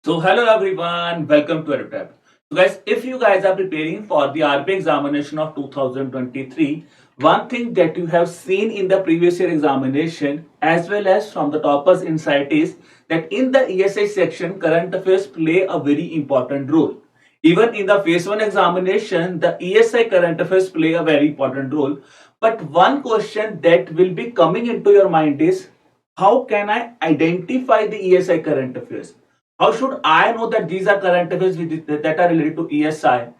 So hello everyone, welcome to EduTap. So guys, if you guys are preparing for the RBI examination of 2023, one thing that you have seen in the previous year examination as well as from the toppers insight is that in the ESI section, current affairs play a very important role. Even in the phase 1 examination, the ESI current affairs play a very important role. But one question that will be coming into your mind is, how can I identify the ESI current affairs? How should I know that these are current affairs that are related to ESI?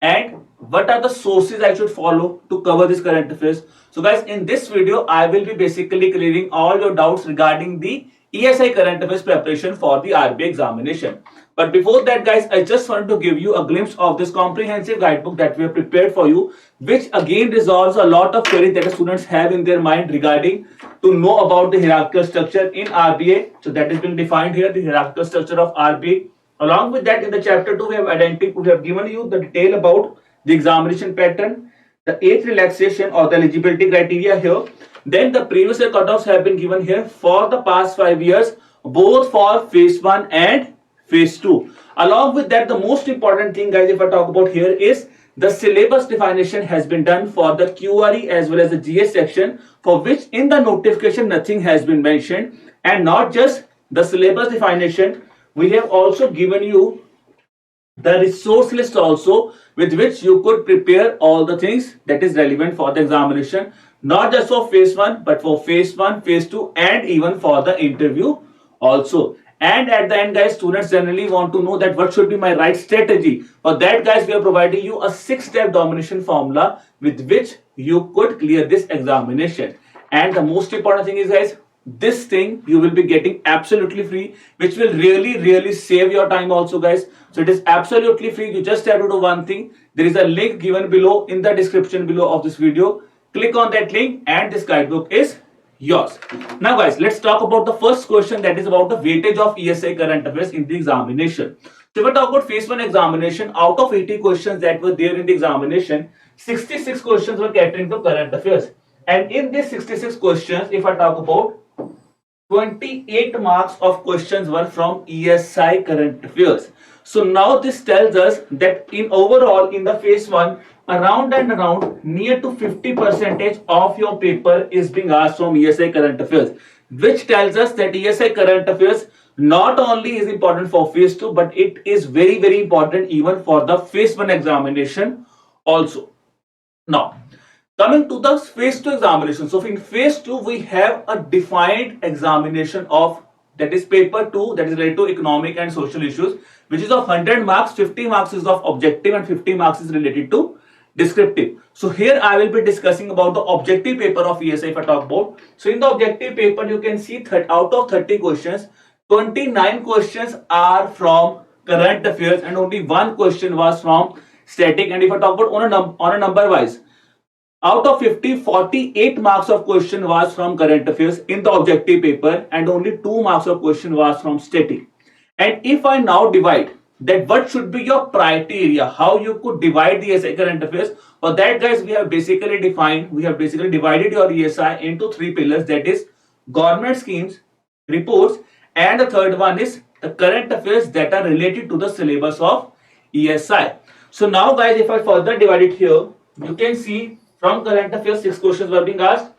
And what are the sources I should follow to cover this current affairs? So guys, in this video, I will be basically clearing all your doubts regarding the ESI current affairs preparation for the RBI examination. But before that guys, I just wanted to give you a glimpse of this comprehensive guidebook that we have prepared for you, which again resolves a lot of queries that the students have in their mind regarding to know about the hierarchical structure in RBI. So that is being defined here, the hierarchical structure of RBI. Along with that, in the chapter 2, we have given you the detail about the examination pattern, the age relaxation or the eligibility criteria here. Then the previous year cutoffs have been given here for the past 5 years, both for phase 1 and phase 2. Along with that, the most important thing guys, if I talk about here, is the syllabus definition has been done for the QRE as well as the GS section, for which in the notification nothing has been mentioned. And not just the syllabus definition, we have also given you the resource list also, with which you could prepare all the things that is relevant for the examination, not just for phase 1 but for phase 1, phase 2 and even for the interview also. And at the end guys, students generally want to know that what should be my right strategy. For that guys, we are providing you a 6-step domination formula with which you could clear this examination. And the most important thing is guys, this thing you will be getting absolutely free, which will really save your time also guys. So it is absolutely free. You just have to do one thing. There is a link given below in the description below of this video. Click on that link and this guidebook is yours. Now guys, let's talk about the first question, that is about the weightage of ESI current affairs in the examination. So if I talk about phase 1 examination, out of 80 questions that were there in the examination, 66 questions were catering to current affairs. And in these 66 questions, if I talk about 28 marks of questions were from ESI current affairs. So now this tells us that in overall in the phase 1, around and around near to 50% of your paper is being asked from ESI current affairs, which tells us that ESI current affairs not only is important for phase 2, but it is very important even for the phase 1 examination also. Now coming to the phase 2 examination. So in phase 2, we have a defined examination of, that is paper 2, that is related to economic and social issues, which is of 100 marks. 50 marks is of objective and 50 marks is related to descriptive. So here I will be discussing about the objective paper of ESI if I talk about. So in the objective paper, you can see out of 30 questions, 29 questions are from current affairs and only one question was from static. And if I talk about on a number wise, out of 50, 48 marks of question was from current affairs in the objective paper and only 2 marks of question was from static. And if I now divide that, what should be your priority area, how you could divide the ESI current affairs, for that guys, we have basically divided your ESI into 3 pillars, that is government schemes, reports, and the third one is the current affairs that are related to the syllabus of ESI. So now guys, if I further divide it here, you can see from current affairs 6 questions were being asked,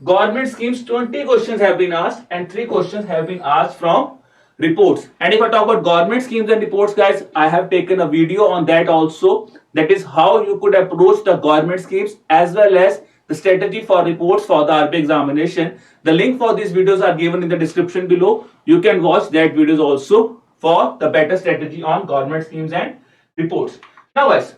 government schemes 20 questions have been asked, and 3 questions have been asked from reports. And if I talk about government schemes and reports guys, I have taken a video on that also, that is how you could approach the government schemes as well as the strategy for reports for the RBI examination. The link for these videos are given in the description below. You can watch that videos also for the better strategy on government schemes and reports. Now guys,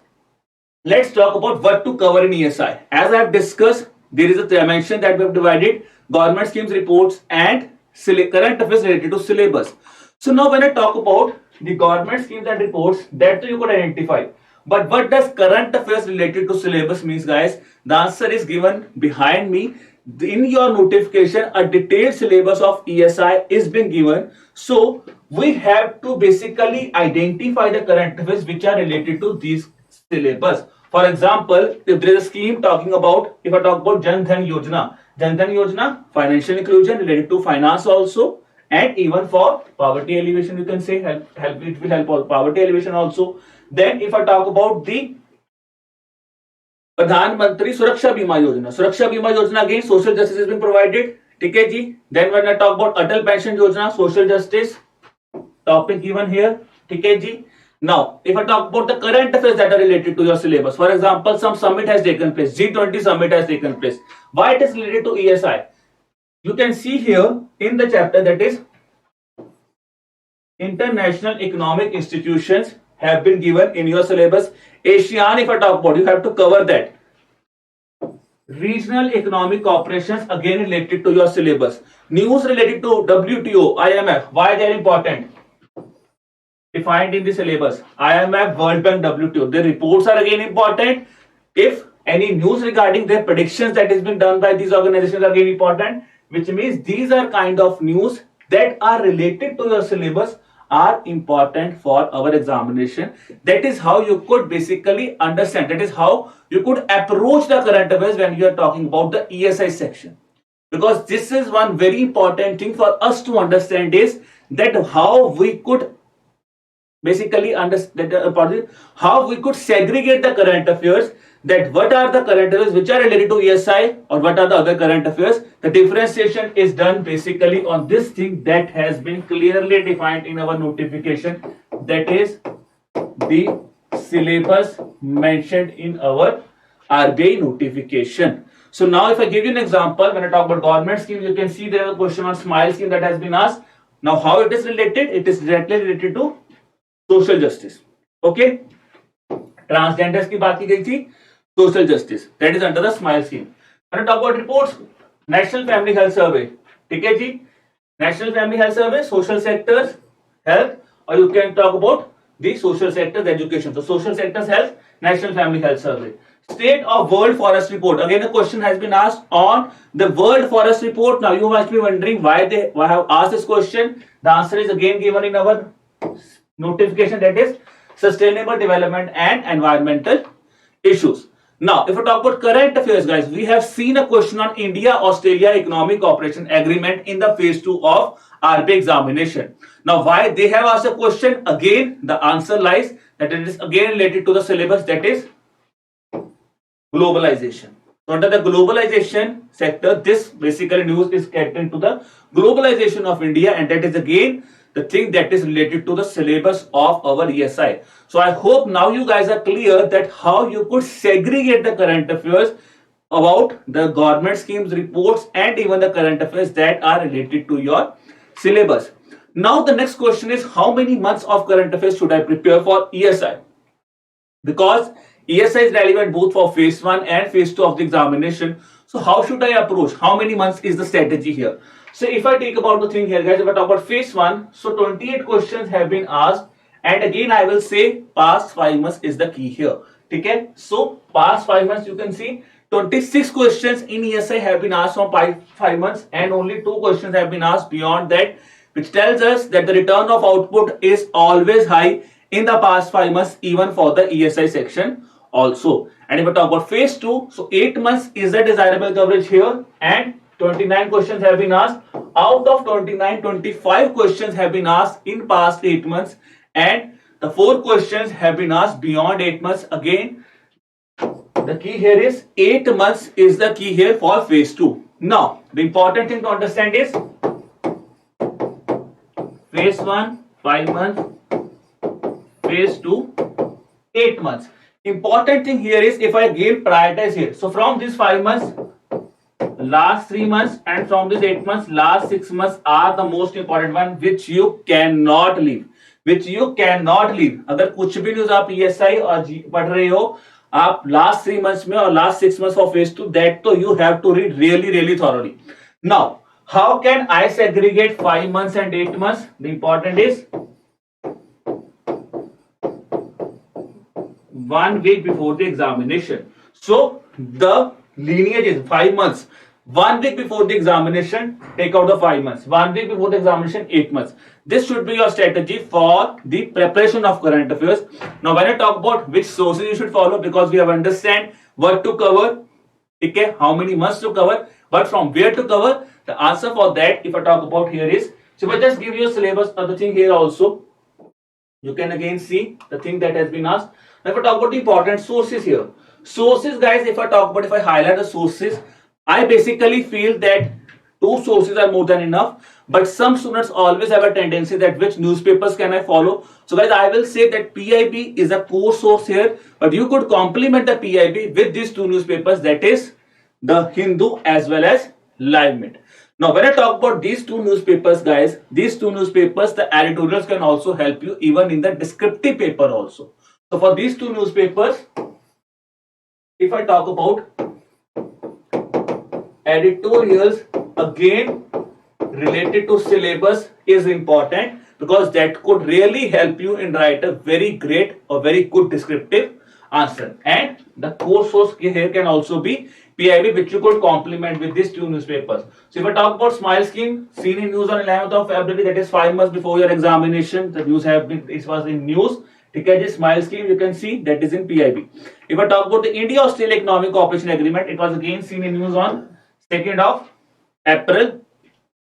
let's talk about what to cover in ESI. As I have discussed, there is a dimension that we have divided: government schemes, reports, and current affairs related to syllabus. So now when I talk about the government schemes and reports, that you could identify. But what does current affairs related to syllabus means guys? The answer is given behind me. In your notification, a detailed syllabus of ESI is being given. So we have to basically identify the current affairs which are related to these syllabus. For example, if there is a scheme talking about, if I talk about Jan Dhan Yojana, financial inclusion related to finance also, and even for poverty elevation, you can say it will help for poverty elevation also. Then if I talk about the प्रधानमंत्री सुरक्षा बीमा योजना, सुरक्षा बीमा योजना again social justice has been provided, ठीक है जी. Then when I talk about Atal pension योजना, social justice topic given here, ठीक है जी. Now if I talk about the current affairs that are related to your syllabus, for example some summit has taken place, G20 summit has taken place, why it is related to ESI, you can see here in the chapter that is international economic institutions have been given in your syllabus. ASEAN, if I talk about, you have to cover that. Regional economic cooperations again related to your syllabus. News related to WTO, IMF, why they are important? Defined in the syllabus. IMF, World Bank, WTO. Their reports are again important. If any news regarding their predictions that is being done by these organizations are again important, which means these are kind of news that are related to your syllabus are important for our examination. That is how you could basically understand. That is how you could approach the current affairs when you are talking about the ESI section. Because this is one very important thing for us to understand is that how we could basically understand how we could segregate the current affairs, that what are the current affairs which are related to ESI or what are the other current affairs. The differentiation is done basically on this thing that has been clearly defined in our notification, that is the syllabus mentioned in our RBI notification. So now if I give you an example, when I talk about government scheme, you can see there is a question on SMILE scheme that has been asked. Now how it is related? It is directly related to social justice. Okay, transgenders की बात की गई थी, social justice, that is under the smile scheme. When I talk about reports, national family health survey, ठीक है जी, national family health survey, social sectors health, और you can talk about the social sectors education. तो social sectors health, national family health survey. State of World Forest Report. Again, a question has been asked on the World Forest Report. Now, you must be wondering why I have asked this question. The answer is again given in our notification, that is sustainable development and environmental issues. Now if we talk about current affairs, guys, we have seen a question on India Australia economic cooperation agreement in the phase 2 of RBI examination. Now why they have asked a question, again the answer lies that it is again related to the syllabus, that is globalization. So under the globalization sector, this basically news is getting to the globalization of India, and that is again the thing that is related to the syllabus of our ESI. So I hope now you guys are clear that how you could segregate the current affairs about the government schemes, reports, and even the current affairs that are related to your syllabus. Now the next question is, how many months of current affairs should I prepare for ESI? Because ESI is relevant both for phase 1 and phase 2 of the examination. So how should I approach? How many months is the strategy here? So if I take about the thing here, guys, if I talk about phase 1, so 28 questions have been asked, and again I will say past 5 months is the key here. Okay, so past 5 months, you can see 26 questions in ESI have been asked from 5 months, and only 2 questions have been asked beyond that, which tells us that the return of output is always high in the past 5 months, even for the ESI section also. And if I talk about phase 2, so 8 months is the desirable coverage here, and 29 questions have been asked. Out of 29, 25 questions have been asked in past 8 months, and the 4 questions have been asked beyond 8 months. Again, the key here is 8 months is the key here for phase 2. Now, the important thing to understand is phase 1, 5 months, phase 2, 8 months. Important thing here is if I again prioritize here. So from these 5 months, last 3 months, and from these 8 months, last 6 months are the most important one, which you cannot leave. Which you cannot leave. अगर कुछ भी news आप ESI और पढ़ रहे हो, आप last 3 months में और last 6 months for phase 2, that तो you have to read really thoroughly. Now, how can I segregate 5 months and 8 months? The important is 1 week before the examination. So the lineage is 5 months. 1 week before the examination, take out the 5 months. 1 week before the examination, 8 months. This should be your strategy for the preparation of current affairs. Now, when I talk about which sources you should follow, because we have understand what to cover, okay, how many months to cover, but from where to cover, the answer for that, if I talk about here, is So if I just give you a syllabus, other thing here also, you can again see the thing that has been asked. Now if I talk about the important sources here, sources guys, if I highlight the sources, I basically feel that two sources are more than enough, but some students always have a tendency that which newspapers can I follow. So guys, I will say that PIB is a core source here, but you could complement the PIB with these two newspapers, that is the Hindu as well as Live Mint. Now, when I talk about these two newspapers, guys, these two newspapers, the editorials can also help you even in the descriptive paper also. So, for these two newspapers, if I talk about editorials, again, related to syllabus is important because that could really help you in write a very great or very good descriptive answer. And the core source here can also be PIB, which you could complement with these two newspapers. So if I talk about Smile Scheme, seen in news on 11th of February, that is 5 months before your examination, the news have been, it was in news. Okay, Smile Scheme, you can see that is in PIB. If I talk about the India-Australia Economic Cooperation Agreement, it was again seen in news on 2nd of April.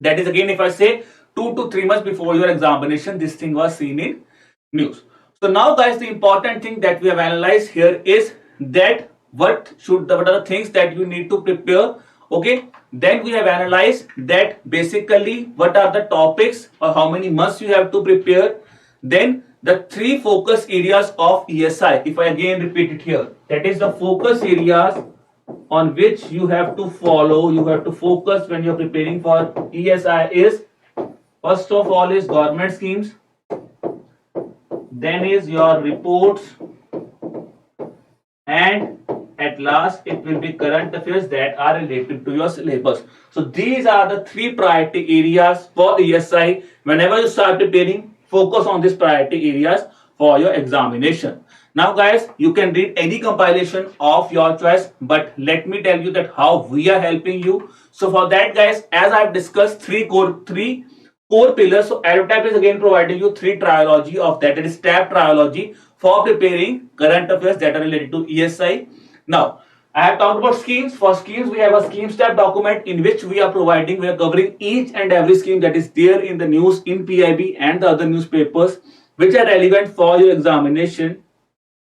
That is again, if I say 2 to 3 months before your examination, this thing was seen in news. So now guys, the important thing that we have analyzed here is that what are the things that you need to prepare. Okay, then we have analyzed that basically what are the topics or how many months you have to prepare. Then the three focus areas of ESI, if I again repeat it here, that is the focus areas on which you have to follow, you have to focus when you're preparing for ESI is, first of all is government schemes, then is your reports, and at last it will be current affairs that are related to your syllabus. So these are the three priority areas for ESI. Whenever you start preparing, focus on these priority areas for your examination. Now guys, you can read any compilation of your choice, but let me tell you that how we are helping you. So for that guys, as I've discussed three core pillars. So EduTap is again providing you three trilogy of that, is TAP trilogy for preparing current affairs that are related to ESI. Now, I have talked about schemes. For schemes, we have a schemes tab document in which we are covering each and every scheme that is there in the news in PIB and the other newspapers which are relevant for your examination.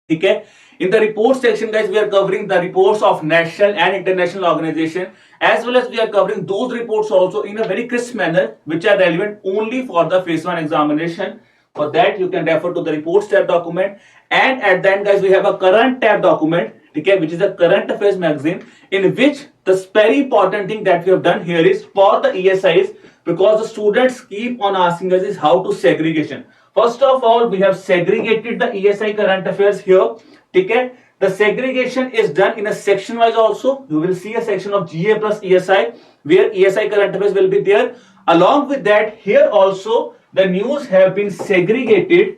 Okay. In the report section, guys, we are covering the reports of national and international organization, as well as we are covering those reports also in a very crisp manner which are relevant only for the phase 1 examination. For that, you can refer to the reports tab document. And at the end, guys, we have a current tab document, okay, which is a current affairs magazine, in which the very important thing that we have done here is for the ESIs, because the students keep on asking us is how to segregation. First of all, we have segregated the ESI current affairs here. Okay? The segregation is done in a section wise also. You will see a section of GA plus ESI where ESI current affairs will be there. Along with that, here also the news have been segregated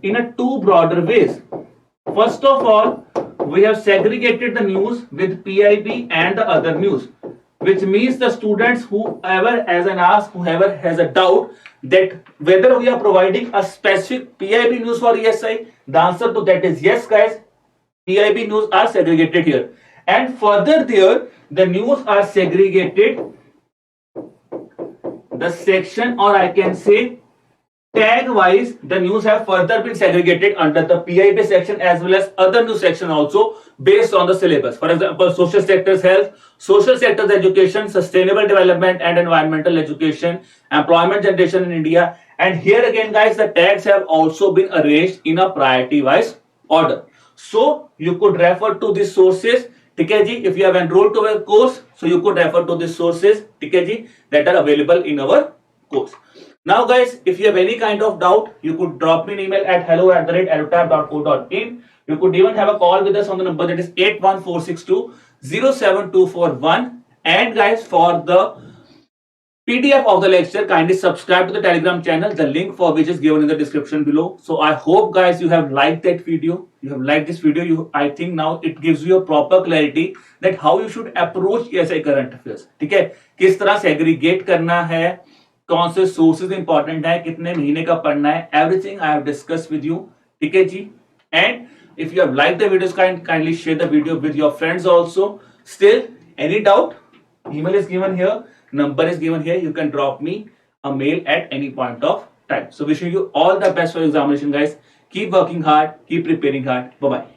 in a two broader ways. First of all, we have segregated the news with PIB and the other news, which means the students whoever has a doubt that whether we are providing a specific PIB news for ESI, the answer to that is yes guys, PIB news are segregated here. And further there, the news are segregated, the section, or I can say tag wise, the news have further been segregated under the PIB section as well as other news section also based on the syllabus. For example, social sectors health, social sectors education, sustainable development and environmental education, employment generation in India. And here again guys, the tags have also been arranged in a priority wise order. So you could refer to these sources, TKG, if you have enrolled to our course, so you could refer to these sources, TKG, that are available in our course. Now guys, if you have any kind of doubt, you could drop me an email at hello@edutab.co.in. You could even have a call with us on the number that is 81462 And guys, for the PDF of the lecture, kindly subscribe to the Telegram channel, the link for which is given in the description below. So I hope guys you have liked that video. You have liked this video. I think now it gives you a proper clarity that how you should approach ESI current affairs. ठीक है, किस तरह segregate करना है, कौन से sources important है, कितने महीने का पढ़ना है, everything I have discuss with you. ठीक है जी. And if you have like the videos, kindly share the video with your friends also. Still any doubt, email is given here, number is given here, you can drop me a mail at any point of time. So wishing you all the best for your examination, guys. Keep working hard, keep preparing hard. Bye bye.